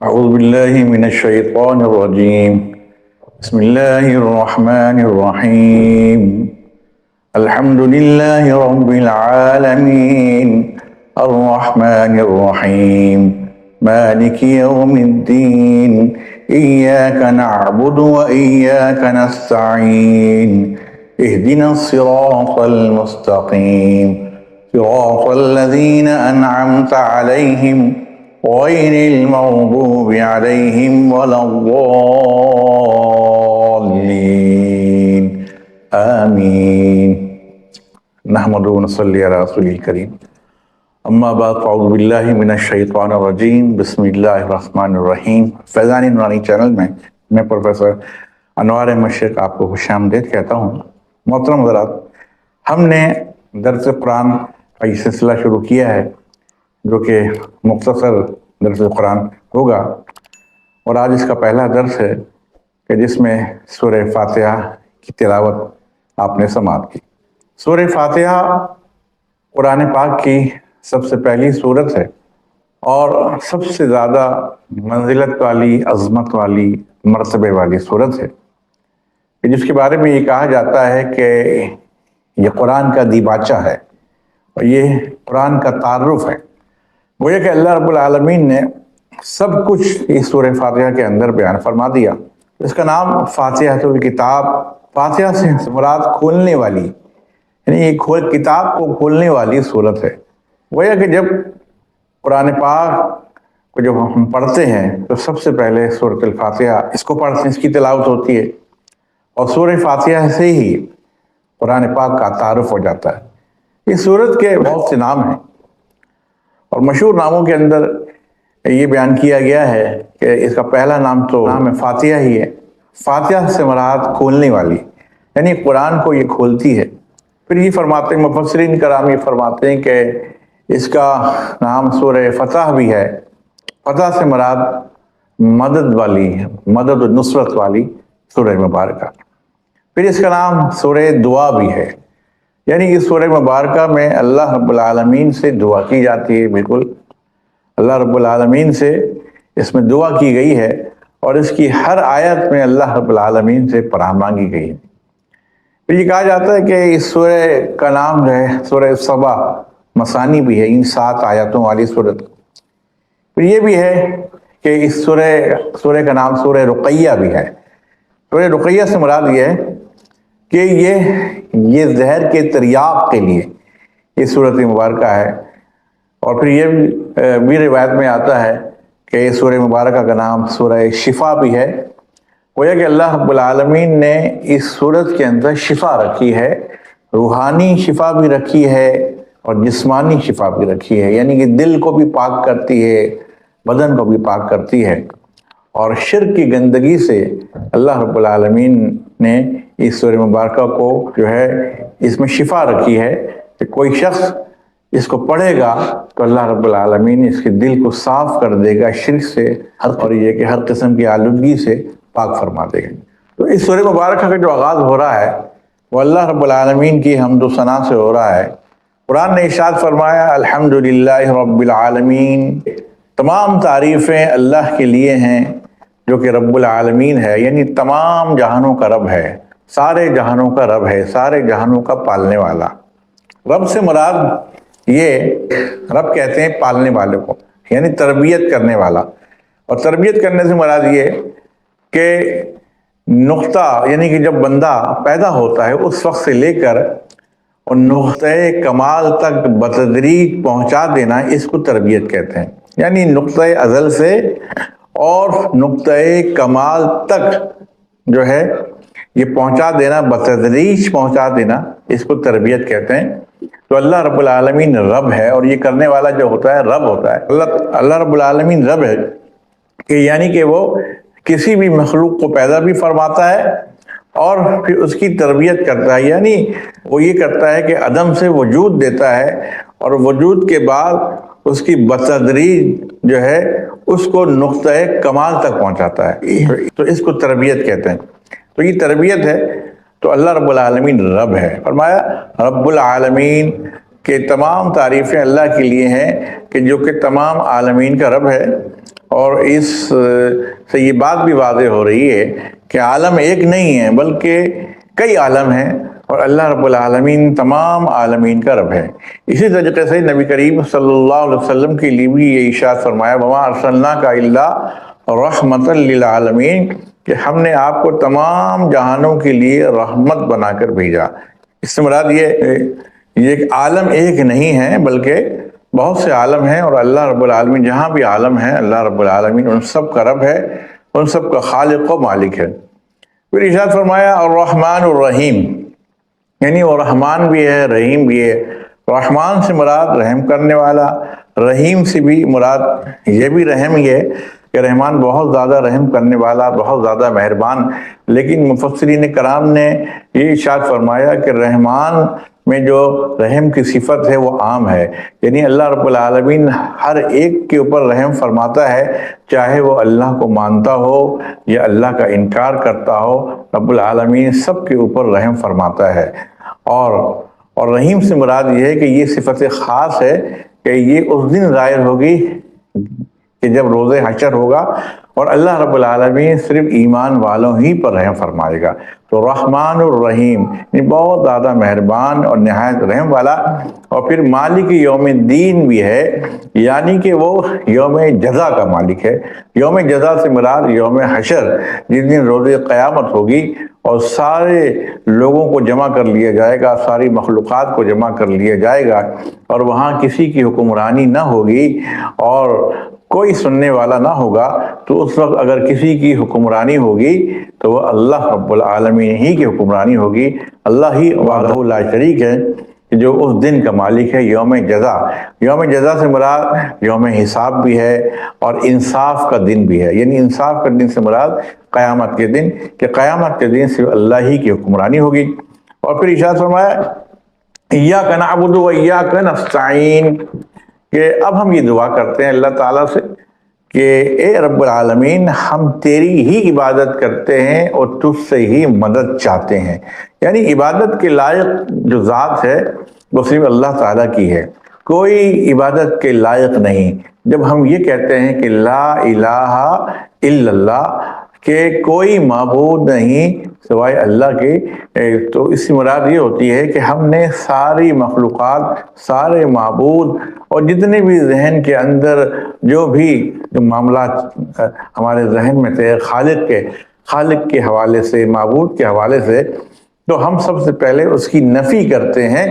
أعوذ بالله من الشيطان الرجيم. بسم الله الرحمن الرحيم. الحمد لله رب العالمين الرحمن الرحيم مالك يوم الدين إياك نعبد وإياك نستعين اهدنا الصراط المستقيم صراط الذين أنعمت عليهم غير المغضوب عليهم ولا الضالين آمين. نحمد ونصلي على رسول الكريم. اما بعد فاعوذ باللہ من الشیطان الرجیم. بسم اللہ الرحمن الرحیم. فیضان نورانی چینل میں پروفیسر انوار مشرق آپ کو خوش آمدید کہتا ہوں. محترم حضرات، ہم نے درس قرآن کا یہ سلسلہ شروع کیا ہے جو کہ مختصر درس قرآن ہوگا، اور آج اس کا پہلا درس ہے کہ جس میں سورہ فاتحہ کی تلاوت آپ نے سماعت کی. سورہ فاتحہ قرآن پاک کی سب سے پہلی سورت ہے اور سب سے زیادہ منزلت والی، عظمت والی، مرتبے والی سورت ہے، جس کے بارے میں یہ کہا جاتا ہے کہ یہ قرآن کا دیباچہ ہے اور یہ قرآن کا تعارف ہے. گویا کہ اللہ رب العالمین نے سب کچھ اس سورہ فاتحہ کے اندر بیان فرما دیا. اس کا نام فاتحۃ الکتاب، فاتحہ سے مراد کھولنے والی، یعنی یہ کتاب کو کھولنے والی سورت ہے. گویا کہ جب قرآن پاک کو جب ہم پڑھتے ہیں تو سب سے پہلے سورۃ الفاتحہ اس کو پڑھتے ہیں، اس کی تلاوت ہوتی ہے، اور سورہ فاتحہ سے ہی قرآن پاک کا تعارف ہو جاتا ہے. اس سورت کے بہت سے نام ہیں اور مشہور ناموں کے اندر یہ بیان کیا گیا ہے کہ اس کا پہلا نام تو نام فاتحہ ہی ہے. فاتحہ سے مراد کھولنے والی، یعنی قرآن کو یہ کھولتی ہے. پھر یہ فرماتے ہیں مفسرین کرام، یہ فرماتے ہیں کہ اس کا نام سورہ فتح بھی ہے. فتح سے مراد مدد والی، مدد و نصرت والی سورہ مبارکہ. پھر اس کا نام سورہ دعا بھی ہے، یعنی اس سورہ مبارکہ میں اللہ رب العالمین سے دعا کی جاتی ہے. بالکل اللہ رب العالمین سے اس میں دعا کی گئی ہے اور اس کی ہر آیت میں اللہ رب العالمین سے پناہ مانگی گئی ہے. پھر یہ کہا جاتا ہے کہ اس سورہ کا نام جو ہے سورہ سبا مثانی بھی ہے، ان 7 آیتوں والی سورت. پھر یہ بھی ہے کہ اس سورہ کا نام سورہ رقیہ بھی ہے. سورہ رقیہ سے مراد یہ ہے کہ یہ زہر کے تریاق کے لیے یہ سورت مبارکہ ہے. اور پھر یہ بھی روایت میں آتا ہے کہ یہ سورہ مبارکہ کا نام سورہ شفا بھی ہے. گویا کہ اللہ رب العالمین نے اس سورت کے اندر شفا رکھی ہے، روحانی شفا بھی رکھی ہے اور جسمانی شفا بھی رکھی ہے، یعنی کہ دل کو بھی پاک کرتی ہے، بدن کو بھی پاک کرتی ہے. اور شرک کی گندگی سے اللہ رب العالمین نے اس سورہ مبارکہ کو جو ہے اس میں شفا رکھی ہے کہ کوئی شخص اس کو پڑھے گا تو اللہ رب العالمین اس کے دل کو صاف کر دے گا شرک سے، اور یہ کہ ہر قسم کی آلودگی سے پاک فرما دے گا. تو اس سورہ مبارکہ کا جو آغاز ہو رہا ہے وہ اللہ رب العالمین کی حمد و ثنا سے ہو رہا ہے. قرآن نے ارشاد فرمایا الحمدللہ رب العالمین، تمام تعریفیں اللہ کے لیے ہیں جو کہ رب العالمین ہے، یعنی تمام جہانوں کا رب ہے، سارے جہانوں کا رب ہے، سارے جہانوں کا پالنے والا. رب سے مراد یہ رب کہتے ہیں پالنے والے کو، یعنی تربیت کرنے والا. اور تربیت کرنے سے مراد یہ کہ نقطہ، یعنی کہ جب بندہ پیدا ہوتا ہے اس وقت سے لے کر اور نقطۂ کمال تک بتدریج پہنچا دینا، اس کو تربیت کہتے ہیں. یعنی نقطۂ ازل سے اور نقطۂ کمال تک جو ہے یہ پہنچا دینا، بتدریج پہنچا دینا، اس کو تربیت کہتے ہیں. تو اللہ رب العالمین رب ہے اور یہ کرنے والا جو ہوتا ہے رب ہوتا ہے. اللہ رب العالمین رب ہے کہ یعنی کہ وہ کسی بھی مخلوق کو پیدا بھی فرماتا ہے اور پھر اس کی تربیت کرتا ہے. یعنی وہ یہ کرتا ہے کہ عدم سے وجود دیتا ہے اور وجود کے بعد اس کی بتدریج جو ہے اس کو نقطۂ کمال تک پہنچاتا ہے. تو اس کو تربیت کہتے ہیں. تو یہ تربیت ہے. تو اللہ رب العالمین رب ہے. فرمایا رب العالمین کہ تمام تعریفیں اللہ کے لیے ہیں کہ جو کہ تمام عالمین کا رب ہے اور اس سے یہ بات بھی واضح ہو رہی ہے کہ عالم ایک نہیں ہے بلکہ کئی عالم ہیں، اور اللہ رب العالمین تمام عالمین کا رب ہے۔ اسی طریقے سے نبی کریم صلی اللہ علیہ وسلم کے لیے بھی یہ ارشاد فرمایا وَمَا أَرْسَلْنَاكَ إِلَّا رَحْمَةً لِّلْعَالَمِينَ، کہ ہم نے آپ کو تمام جہانوں کے لیے رحمت بنا کر بھیجا۔ اس سے مراد یہ عالم ایک نہیں ہے بلکہ بہت سے عالم ہیں، اور اللہ رب العالمین جہاں بھی عالم ہیں اللہ رب العالمین ان سب کا رب ہے، ان سب کا خالق و مالک ہے۔ پھر ارشاد فرمایا الرحمن الرحیم، یعنی وہ رحمان بھی ہے رحیم بھی ہے۔ رحمان سے مراد رحم کرنے والا، رحیم سے بھی مراد یہ بھی رحم ہی ہے کہ رحمان بہت زیادہ رحم کرنے والا، بہت زیادہ مہربان۔ لیکن مفسرین کرام نے یہ ارشاد فرمایا کہ رحمان میں جو رحم کی صفت ہے وہ عام ہے، یعنی اللہ رب العالمین ہر ایک کے اوپر رحم فرماتا ہے، چاہے وہ اللہ کو مانتا ہو یا اللہ کا انکار کرتا ہو، رب العالمین سب کے اوپر رحم فرماتا ہے۔ اور رحیم سے مراد یہ ہے کہ یہ صفت خاص ہے کہ یہ اس دن ظاہر ہوگی کہ جب روز حشر ہوگا اور اللہ رب العالمین صرف ایمان والوں ہی پر رحم فرمائے گا۔ تو رحمان الرحیم بہت زیادہ مہربان اور نہایت رحم والا۔ اور پھر مالک یوم الدین بھی ہے، یعنی کہ وہ یوم جزا کا مالک ہے۔ یوم جزا سے مراد یوم حشر، جس دن روز قیامت ہوگی اور سارے لوگوں کو جمع کر لیا جائے گا، ساری مخلوقات کو جمع کر لیا جائے گا، اور وہاں کسی کی حکمرانی نہ ہوگی اور کوئی سننے والا نہ ہوگا۔ تو اس وقت اگر کسی کی حکمرانی ہوگی تو وہ اللہ رب العالمین ہی کی حکمرانی ہوگی۔ اللہ ہی وحدہ لا شریک ہے جو اس دن کا مالک ہے، یوم جزا۔ یوم جزا سے مراد یوم حساب بھی ہے اور انصاف کا دن بھی ہے، یعنی انصاف کا دن سے مراد قیامت کے دن، کہ قیامت کے دن صرف اللہ ہی کی حکمرانی ہوگی۔ اور پھر ارشاد فرمایا ایاک نعبد و ایاک نستعین، کہ اب ہم یہ دعا کرتے ہیں اللہ تعالیٰ سے کہ اے رب العالمین ہم تیری ہی عبادت کرتے ہیں اور تجھ سے ہی مدد چاہتے ہیں۔ یعنی عبادت کے لائق جو ذات ہے وہ صرف اللہ تعالیٰ کی ہے، کوئی عبادت کے لائق نہیں۔ جب ہم یہ کہتے ہیں کہ لا الہ الا اللہ، کہ کوئی معبود نہیں سوائے اللہ کے، تو اس سے مراد یہ ہوتی ہے کہ ہم نے ساری مخلوقات، سارے معبود اور جتنے بھی ذہن کے اندر جو بھی معاملات ہمارے ذہن میں تھے خالق کے حوالے سے، معبود کے حوالے سے، تو ہم سب سے پہلے اس کی نفی کرتے ہیں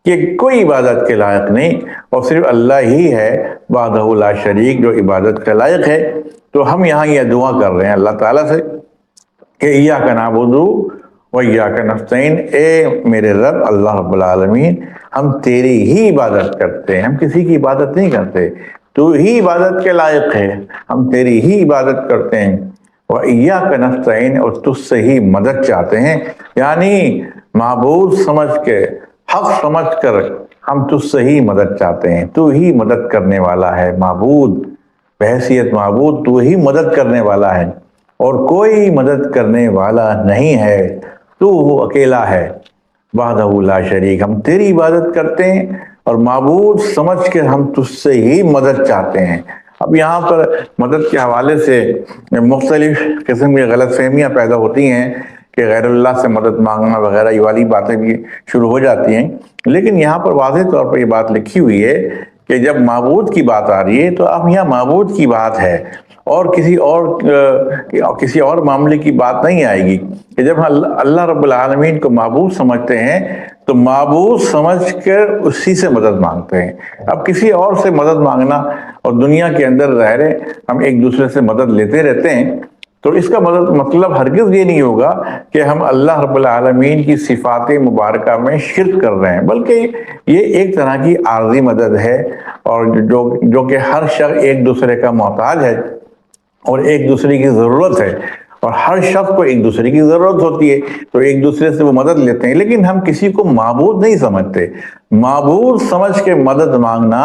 کہ کوئی عبادت کے لائق نہیں، اور صرف اللہ ہی ہے وحدہ لا شریک جو عبادت کے لائق ہے۔ تو ہم یہاں یہ دعا کر رہے ہیں اللہ تعالیٰ سے کہ ایاک نعبد و ایاک نستعین، اے میرے رب اللہ رب العالمین ہم تیری ہی عبادت کرتے ہیں، ہم کسی کی عبادت نہیں کرتے، تو ہی عبادت کے لائق ہے، ہم تیری ہی عبادت کرتے ہیں۔ و ایاک نستعین، اور تجھ سے ہی مدد چاہتے ہیں، یعنی معبود سمجھ کے، حق سمجھ کر ہم تجھ سے ہی مدد چاہتے ہیں۔ تو ہی مدد کرنے والا ہے، معبود بحیثیت معبود تو ہی مدد کرنے والا ہے، اور کوئی مدد کرنے والا نہیں ہے، تو وہ اکیلا ہے وحدہ لا شریک۔ ہم تیری عبادت کرتے ہیں اور معبود سمجھ کے ہم تجھ سے ہی مدد چاہتے ہیں۔ اب یہاں پر مدد کے حوالے سے مختلف قسم کی غلط فہمیاں پیدا ہوتی ہیں کہ غیر اللہ سے مدد مانگنا وغیرہ یہ والی باتیں بھی شروع ہو جاتی ہیں، لیکن یہاں پر واضح طور پر یہ بات لکھی ہوئی ہے کہ جب معبود کی بات آ رہی ہے تو اب یہاں معبود کی بات ہے، اور کسی اور معاملے کی بات نہیں آئے گی۔ کہ جب اللہ رب العالمین کو معبود سمجھتے ہیں تو معبود سمجھ کر اسی سے مدد مانگتے ہیں۔ اب کسی اور سے مدد مانگنا، اور دنیا کے اندر ظاہر ہے ہم ایک دوسرے سے مدد لیتے رہتے ہیں، تو اس کا مطلب ہرگز یہ نہیں ہوگا کہ ہم اللہ رب العالمین کی صفات مبارکہ میں شرک کر رہے ہیں، بلکہ یہ ایک طرح کی عارضی مدد ہے، اور جو کہ ہر شخص ایک دوسرے کا محتاج ہے اور ایک دوسرے کی ضرورت ہے، اور ہر شخص کو ایک دوسرے کی ضرورت ہوتی ہے، تو ایک دوسرے سے وہ مدد لیتے ہیں۔ لیکن ہم کسی کو معبود نہیں سمجھتے۔ معبود سمجھ کے مدد مانگنا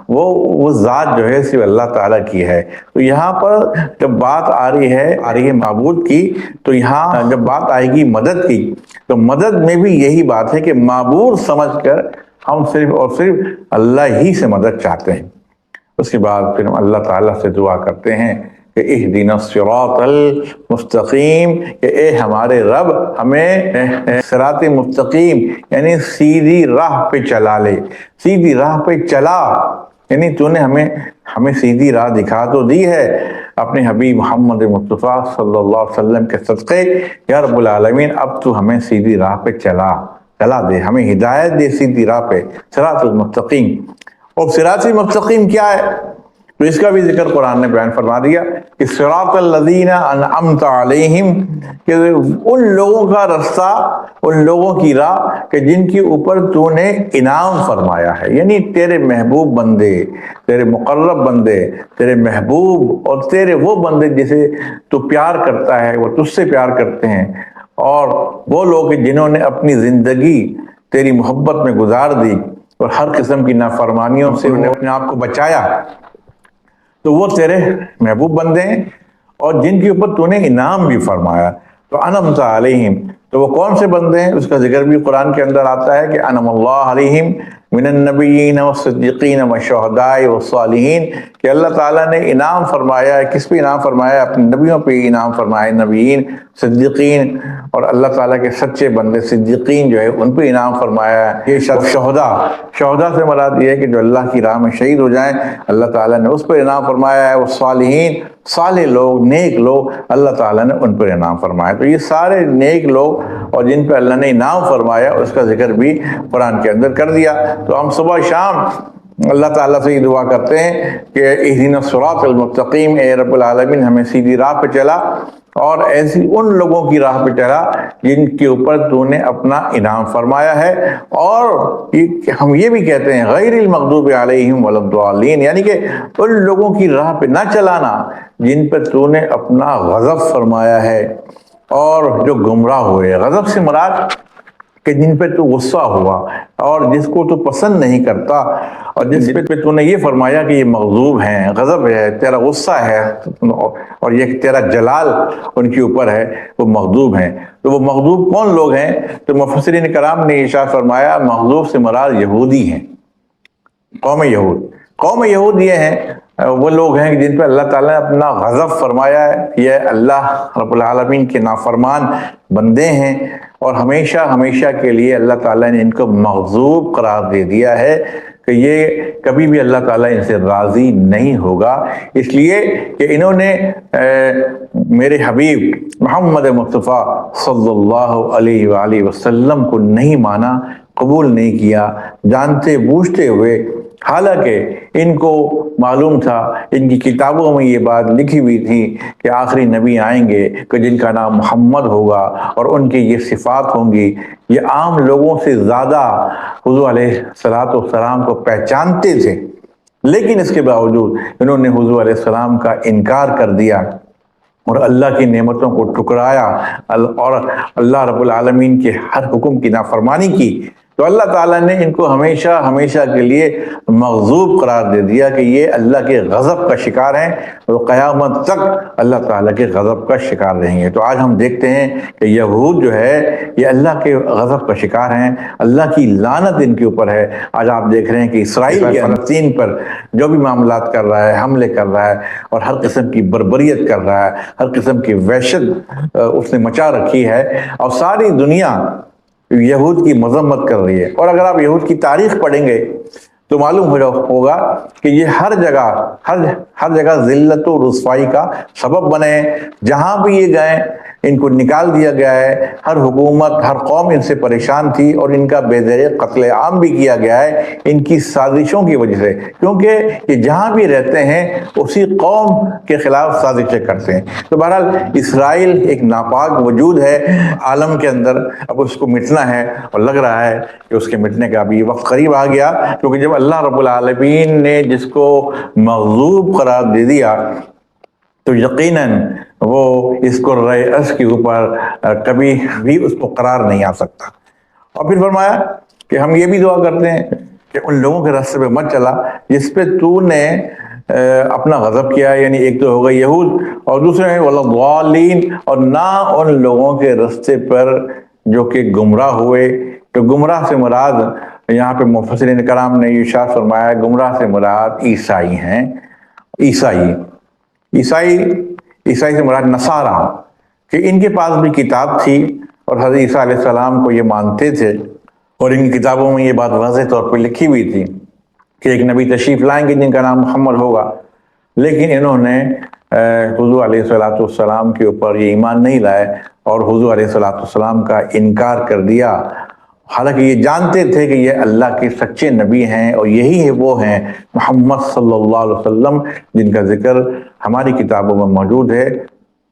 وہ ذات جو ہے صرف اللہ تعالیٰ کی ہے۔ تو یہاں پر جب بات آ رہی ہے معبود کی، تو یہاں جب بات آئے گی مدد کی، تو مدد میں بھی یہی بات ہے کہ معبود سمجھ کر ہم صرف اور صرف اللہ ہی سے مدد چاہتے ہیں۔ اس کے بعد پھر ہم اللہ تعالیٰ سے دعا کرتے ہیں کہ اہدنا الصراط المستقیم، کہ اے ہمارے رب ہمیں صراط مستقیم یعنی سیدھی راہ پہ چلا لے، سیدھی راہ پہ چلا، یعنی تو نے ہمیں سیدھی راہ دکھا تو دی ہے اپنے حبیب محمد مصطفیٰ صلی اللہ علیہ وسلم کے صدقے، یا رب العالمین اب تو ہمیں سیدھی راہ پہ چلا دے، ہمیں ہدایت دے سیدھی راہ پہ، صراط المستقیم۔ اور صراط مستقیم کیا ہے؟ تو اس کا بھی ذکر قرآن نے بیان فرما دیا کہ صراط الذین انعمت علیہم، کہ ان لوگوں کا رستہ، ان لوگوں کی راہ کہ جن کے اوپر تو نے انعام فرمایا ہے، یعنی تیرے محبوب بندے، تیرے مقرب بندے، تیرے محبوب اور تیرے وہ بندے جسے تو پیار کرتا ہے، وہ تجھ سے پیار کرتے ہیں، اور وہ لوگ جنہوں نے اپنی زندگی تیری محبت میں گزار دی اور ہر قسم کی نافرمانیوں سے انہیں اپنے آپ کو بچایا، تو وہ تیرے محبوب بندے ہیں اور جن کے اوپر تو نے انعام بھی فرمایا۔ تو انعمت علیہم، تو وہ کون سے بندے ہیں؟ اس کا ذکر بھی قرآن کے اندر آتا ہے کہ انعم اللہ علیہم من النبیین والصدیقین والشہداء والصالحین، کہ اللہ تعالیٰ نے انعام فرمایا ہے، کس پہ انعام فرمایا ہے؟ اپنے نبیوں پہ انعام فرمایا ہے، نبیین، صدیقین، اور اللہ تعالیٰ کے سچے بندے صدیقین جو ہے ان پہ انعام فرمایا ہے۔ یہ شہداء سے مراد یہ ہے کہ جو اللہ کی راہ میں شہید ہو جائیں، اللہ تعالیٰ نے اس پر انعام فرمایا ہے۔ وہ صالحین، صالح لوگ، نیک لوگ، اللہ تعالیٰ نے ان پر انعام فرمایا۔ تو یہ سارے نیک لوگ اور جن پہ اللہ نے انعام فرمایا اس کا ذکر بھی قرآن کے اندر کر دیا۔ تو ہم صبح شام اللہ تعالیٰ سے یہ دعا کرتے ہیں کہ اہدنا الصراط المستقیم، اے رب العالمین ہمیں سیدھی راہ پہ چلا، اور ایسی ان لوگوں کی راہ پہ چلا جن کے اوپر تو نے اپنا انعام فرمایا ہے۔ اور ہم یہ بھی کہتے ہیں غیر المغضوب علیہم ولا الضالین، یعنی کہ ان لوگوں کی راہ پہ نہ چلانا جن پر تو نے اپنا غضب فرمایا ہے اور جو گمراہ ہوئے۔ غضب سے مراد کہ جن پہ تو غصہ ہوا اور جس کو تو پسند نہیں کرتا، اور جس پہ تو نے یہ فرمایا کہ یہ مغضوب ہیں، غضب ہے، تیرا غصہ ہے، اور یہ تیرا جلال ان کے اوپر ہے، وہ مغضوب ہیں۔ تو وہ مغضوب کون لوگ ہیں؟ تو مفسرین کرام نے ارشاد فرمایا مغضوب سے مراد یہودی ہیں، قوم یہود یہ ہیں، وہ لوگ ہیں جن پہ اللہ تعالیٰ نے اپنا غضب فرمایا ہے، یہ اللہ رب العالمین کے نافرمان بندے ہیں، اور ہمیشہ کے لیے اللہ تعالیٰ نے ان کو مغضوب قرار دے دیا ہے کہ یہ کبھی بھی اللہ تعالیٰ ان سے راضی نہیں ہوگا، اس لیے کہ انہوں نے میرے حبیب محمد مصطفیٰ صلی اللہ علیہ وآلہ وسلم کو نہیں مانا، قبول نہیں کیا، جانتے بوجھتے ہوئے، حالانکہ ان کو معلوم تھا، ان کی کتابوں میں یہ بات لکھی ہوئی تھی کہ آخری نبی آئیں گے کہ جن کا نام محمد ہوگا اور ان کی یہ صفات ہوں گی، یہ عام لوگوں سے زیادہ حضور علیہ السلام کو پہچانتے تھے، لیکن اس کے باوجود انہوں نے حضور علیہ السلام کا انکار کر دیا اور اللہ کی نعمتوں کو ٹکرایا اور اللہ رب العالمین کے ہر حکم کی نافرمانی کی، تو اللہ تعالیٰ نے ان کو ہمیشہ کے لیے مغضوب قرار دے دیا کہ یہ اللہ کے غضب کا شکار ہیں، اور قیامت تک اللہ تعالیٰ کے غضب کا شکار رہیں گے۔ تو آج ہم دیکھتے ہیں کہ یہود جو ہے یہ اللہ کے غضب کا شکار ہیں، اللہ کی لعنت ان کے اوپر ہے۔ آج آپ دیکھ رہے ہیں کہ اسرائیل کے فلسطین پر جو بھی معاملات کر رہا ہے، حملے کر رہا ہے اور ہر قسم کی بربریت کر رہا ہے، ہر قسم کی وحشت اس نے مچا رکھی ہے، اور ساری دنیا یہود کی مذمت کر رہی ہے۔ اور اگر آپ یہود کی تاریخ پڑھیں گے تو معلوم ہوگا کہ یہ ہر جگہ ذلت و رسوائی کا سبب بنے ہیں، جہاں بھی یہ گئے ان کو نکال دیا گیا ہے، ہر حکومت، ہر قوم ان سے پریشان تھی، اور ان کا بے دریغ قتل عام بھی کیا گیا ہے ان کی سازشوں کی وجہ سے، کیونکہ یہ جہاں بھی رہتے ہیں اسی قوم کے خلاف سازشیں کرتے ہیں۔ تو بہرحال اسرائیل ایک ناپاک وجود ہے عالم کے اندر، اب اس کو مٹنا ہے، اور لگ رہا ہے کہ اس کے مٹنے کا بھی وقت قریب آ گیا، کیونکہ جب اللہ رب العالمین نے جس کو مغضوب قرار دے دیا تو یقیناً وہ اس کو رئیس کے اوپر کبھی بھی اس کو قرار نہیں آ سکتا۔ اور پھر فرمایا کہ ہم یہ بھی دعا کرتے ہیں کہ ان لوگوں کے راستے پہ مت چلا جس پہ تو نے اپنا غضب کیا، یعنی ایک تو ہوگا یہود، اور دوسرے ہیں ولا الضالین، اور نہ ان لوگوں کے راستے پر جو کہ گمراہ ہوئے۔ تو گمراہ سے مراد یہاں پہ مفسرین کرام نے ارشاد فرمایا گمراہ سے مراد عیسائی ہیں، عیسائی سے مراد نصارہ، کہ ان کے پاس بھی کتاب تھی اور حضرت عیسیٰ علیہ السلام کو یہ مانتے تھے، اور ان کتابوں میں یہ بات واضح طور پر لکھی ہوئی تھی کہ ایک نبی تشریف لائیں گے جن کا نام محمد ہوگا، لیکن انہوں نے حضور علیہ السلام کے اوپر یہ ایمان نہیں لائے اور حضور علیہ السلام کا انکار کر دیا، حالانکہ یہ جانتے تھے کہ یہ اللہ کے سچے نبی ہیں اور یہی ہے وہ ہیں محمد صلی اللہ علیہ وسلم جن کا ذکر ہماری کتابوں میں موجود ہے،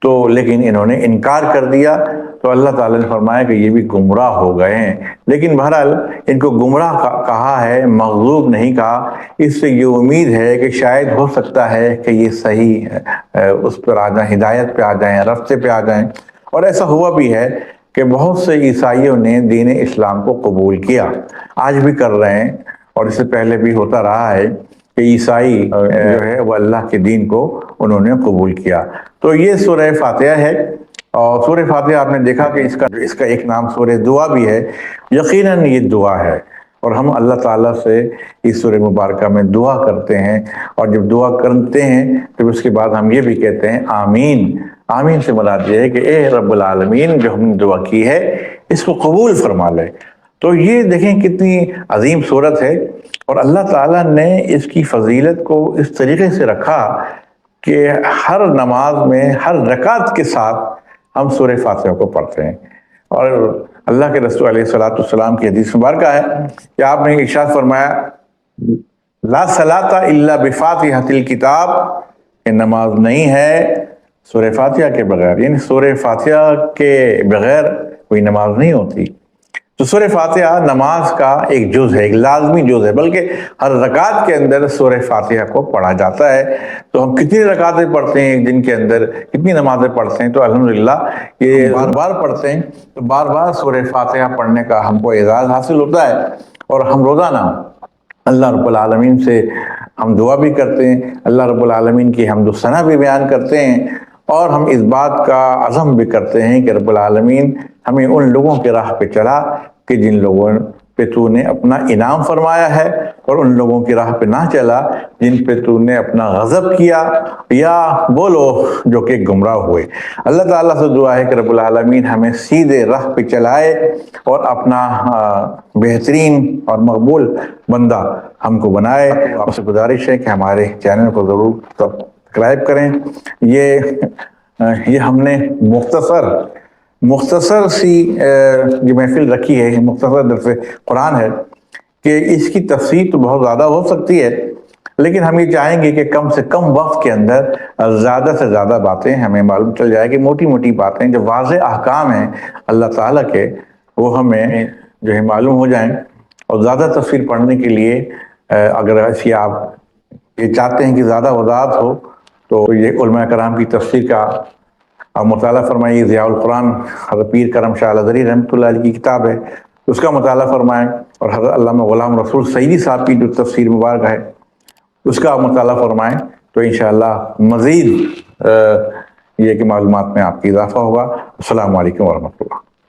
تو لیکن انہوں نے انکار کر دیا، تو اللہ تعالیٰ نے فرمایا کہ یہ بھی گمراہ ہو گئے ہیں۔ لیکن بہرحال ان کو گمراہ کہا ہے، مغضوب نہیں کہا، اس سے یہ امید ہے کہ شاید ہو سکتا ہے کہ یہ صحیح اس پر آ جائیں، ہدایت پہ آ جائیں، راستے پہ آ جائیں، اور ایسا ہوا بھی ہے کہ بہت سے عیسائیوں نے دین اسلام کو قبول کیا، آج بھی کر رہے ہیں، اور اس سے پہلے بھی ہوتا رہا ہے کہ عیسائی جو ہے وہ اللہ کے دین کو انہوں نے قبول کیا۔ تو یہ سورہ فاتحہ ہے، اور سورہ فاتحہ آپ نے دیکھا کہ اس کا ایک نام سورہ دعا بھی ہے، یقیناً یہ دعا ہے، اور ہم اللہ تعالیٰ سے اس سورہ مبارکہ میں دعا کرتے ہیں، اور جب دعا کرتے ہیں تو اس کے بعد ہم یہ بھی کہتے ہیں آمین۔ آمین سے مراد یہ ہے کہ اے رب العالمین جو ہم نے دعا کی ہے اس کو قبول فرما لے۔ تو یہ دیکھیں کتنی عظیم صورت ہے، اور اللہ تعالیٰ نے اس کی فضیلت کو اس طریقے سے رکھا کہ ہر نماز میں ہر رکعت کے ساتھ ہم سورہ فاتحہ کو پڑھتے ہیں، اور اللہ کے رسول علیہ السلام کی حدیث مبارکہ ہے کہ آپ نے ارشاد فرمایا لا صلاۃ الا بفاتحۃ الکتاب، کہ نماز نہیں ہے سورہ فاتحہ کے بغیر، یعنی سورہ فاتحہ کے بغیر کوئی نماز نہیں ہوتی۔ تو سورہ فاتحہ نماز کا ایک جز ہے، ایک لازمی جز ہے، بلکہ ہر رکعت کے اندر سورہ فاتحہ کو پڑھا جاتا ہے۔ تو ہم کتنی رکعتیں پڑھتے ہیں ایک دن کے اندر، کتنی نمازیں پڑھتے ہیں؟ تو الحمدللہ یہ بار بار پڑھتے ہیں، تو بار بار سورہ فاتحہ پڑھنے کا ہم کو اعزاز حاصل ہوتا ہے، اور ہم روزانہ اللہ رب العالمین سے ہم دعا بھی کرتے ہیں، اللہ رب العالمین کی حمد و ثنا بھی بیان کرتے ہیں، اور ہم اس بات کا عزم بھی کرتے ہیں کہ رب العالمین ہمیں ان لوگوں کے راہ پہ چلا کہ جن لوگوں پہ تو نے اپنا انعام فرمایا ہے، اور ان لوگوں کی راہ پہ نہ چلا جن پہ تو نے اپنا غضب کیا، یا وہ لوگ جو کہ گمراہ ہوئے۔ اللہ تعالیٰ سے دعا ہے کہ رب العالمین ہمیں سیدھے راہ پہ چلائے، اور اپنا بہترین اور مقبول بندہ ہم کو بنائے۔ آپ سے گزارش ہے کہ ہمارے چینل کو ضرور سبسکرائب کریں۔ یہ ہم نے مختصر سی جو محفل رکھی ہے، مختصر درس قرآن ہے، کہ اس کی تفسیر تو بہت زیادہ ہو سکتی ہے، لیکن ہم یہ چاہیں گے کہ کم سے کم وقت کے اندر زیادہ سے زیادہ باتیں ہمیں معلوم چل جائے کہ موٹی موٹی باتیں جو واضح احکام ہیں اللہ تعالیٰ کے، وہ ہمیں جو ہے معلوم ہو جائیں۔ اور زیادہ تفسیر پڑھنے کے لیے اگر ایسی آپ یہ چاہتے ہیں کہ زیادہ وضاحت ہو، تو یہ علماء کرام کی تفسیر کا مطالعہ فرمائیے۔ ضیاء القرآن حضرت پیر کرم شاہ الازہری رحمۃ اللہ علیہ کی کتاب ہے، اس کا مطالعہ فرمائیں، اور حضرت علامہ غلام رسول سعیدی صاحب کی جو تفسیر مبارک ہے اس کا مطالعہ فرمائیں، تو انشاءاللہ مزید یہ کہ معلومات میں آپ کی اضافہ ہوگا۔ السلام علیکم ورحمۃ اللہ۔